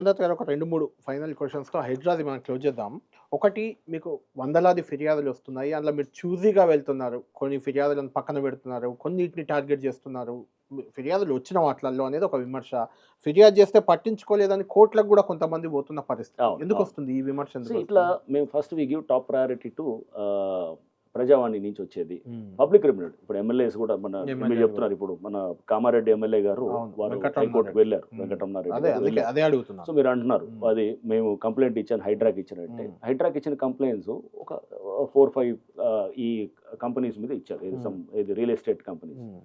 అందరి దగ్గర ఒక 2, 3 ఫైనల్ క్వెషన్స్‌తో హైడ్రాది మనం క్లోజ్ చేద్దాం. ఒకటి మీకు వందలాది ఫిర్యాదులొస్తున్నాయి. అందులో మీరు చూసీగా వెళ్తున్నారు. కొన్ని ఫిర్యాదులను పక్కన పెడుతున్నారు. కొన్నిటిని టార్గెట్ చేస్తున్నారు. ఫిర్యాదులు వచ్చిన వాటిలల్లో అనేది ఒక విమర్శ. ఫిర్యాదు చేస్తే పట్టించుకోలేదని కోర్టులకు గూడా కొంతమంది పోతున్న పరిస్థితి. అవును. అవును. ఎందుకొస్తుంది ఈ విమర్శ ఇట్లా ఎందుకొస్తుంది? మేము first we give top priority to Prajavani నుంచి వచ్చేది. హ్మ్. పబ్లిక్ రెమ్యూనరేట్ ఇప్పుడు ఎమ్మెల్యేస్ కూడా మీరు ఎమ్మెల్యేలు గూడా. చెప్తున్నారు ఇప్పుడు మన కామారెడ్డి ఎమ్మెల్యే గారు అవును. వారు హైకోర్ట్‌కి వెంకటరమణారెడ్డి. వెళ్లారు. హ్మ్. వెంకటరమణారెడ్డి అదే గారు అందుకే వెళ్లారు. అదే సో అడుగుతున్నాను. మీరు అంటున్నారు హ్మ్. అది మేము కంప్లెయింట్ ఇచ్చాను హైడ్రాకి ఇచ్చానంటే, హ్మ్. హైడ్రాకి ఇచ్చిన కంప్లెయింట్స్ ఒక 4, 5 ఈ కంపెనీస్ మీద ఇచ్చారు. హ్మ్. ఇది రియల్ ఎస్టేట్ కంపెనీస్. హ్మ్.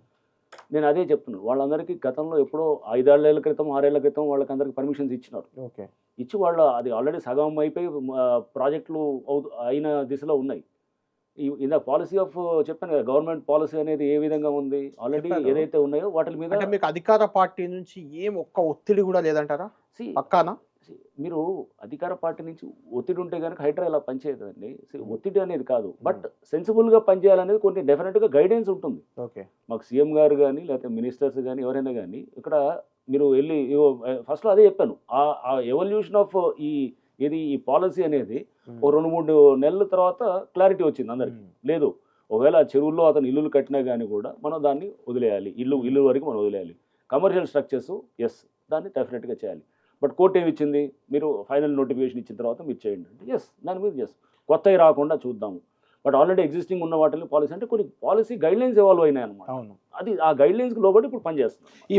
నేను అదే చెప్తున్నాను. వాళ్ళందరికీ గతంలో ఎప్పుడో 5, 6 ఏళ్ల క్రితం, 6 ఏళ్ల క్రితం వాళ్ళకందరికి పర్మిషన్స్ ఇచ్చినారు. ఓకే. ఇచ్చి వాళ్ళు అది ఆల్రెడీ సగం అయిపోయి ప్రాజెక్టులు అయిన దిశలో ఉన్నాయి. ఇందాక పాలిసీ ఆఫ్ చెప్పాను కదా! గవర్నమెంట్ పాలిసీ అనేది ఏ విధంగా ఉంది? ఆల్రెడీ చెప్పారు. ఏదైతే ఉన్నాయో వాటిల మీద అంటే మీకు అధికార పార్టీ నుంచి ఒక్క ఒత్తిడి గూడా లేదంటారా? సీ పక్కానా? సీ మీరు అధికార పార్టీ నుంచి ఒత్తిడి ఉంటే గనుక హైడ్రా ఇలా పనిచేయదండి. హ్మ్. ఒత్తిడి అనేది కాదు. బట్ హ్మ్. సెన్సిబుల్‌గా పనిచేయాలనేది కొన్ని డెఫినిట్‌గా గైడెన్స్ ఉంటుంది. ఓకే. మాకు సీఎం గారు గాని, లేకపోతే మినిస్టర్స్ గాని ఎవరైనా గాని ఇక్కడ మీరు ఎళ్లి ఫస్ట్‌లో అదే చెప్పాను. ఆ ఎవల్యూషన్ ఆఫ్ ఈ ఈ పాలిసీ అనేది హ్మ్. ఓ 2, 3 నెలల తర్వాత క్లారిటీ వచ్చింది అందరికి. హ్మ్. లేదు ఒకవేళ ఆ చెరువుల్లో అతను ఇల్లులు కట్టినా గాని కూడా మనం దాన్ని వదిలేయాలి. హ్మ్. ఇల్లు వరకు మనం వదిలేయాలి. Commercial structures yes. దాన్ని డెఫినిట్‌గా చేయాలి. బట్ కోర్ట్ ఏమిచ్చింది? మీరు ఫైనల్ నోటిఫికేషన్ ఇచ్చిన తర్వాత మీరు చేయండి అంటే యెస్. దాని మీద యెస్. కొత్తయి రాకుండా చూద్దాము. బట్ ఆల్రెడీ ఎగ్జిస్టింగ్ ఉన్న వాటిని పాలిసీ అంటే కొన్ని పాలిసీ గైడ్‌లైన్స్ ఎవాల్వ్ అయినాయన్నమాట. అవును. అది ఆ గైడ్‌లైన్స్‌కి లోబడి ఇప్పుడు పనిచేస్తున్నాం. ఈ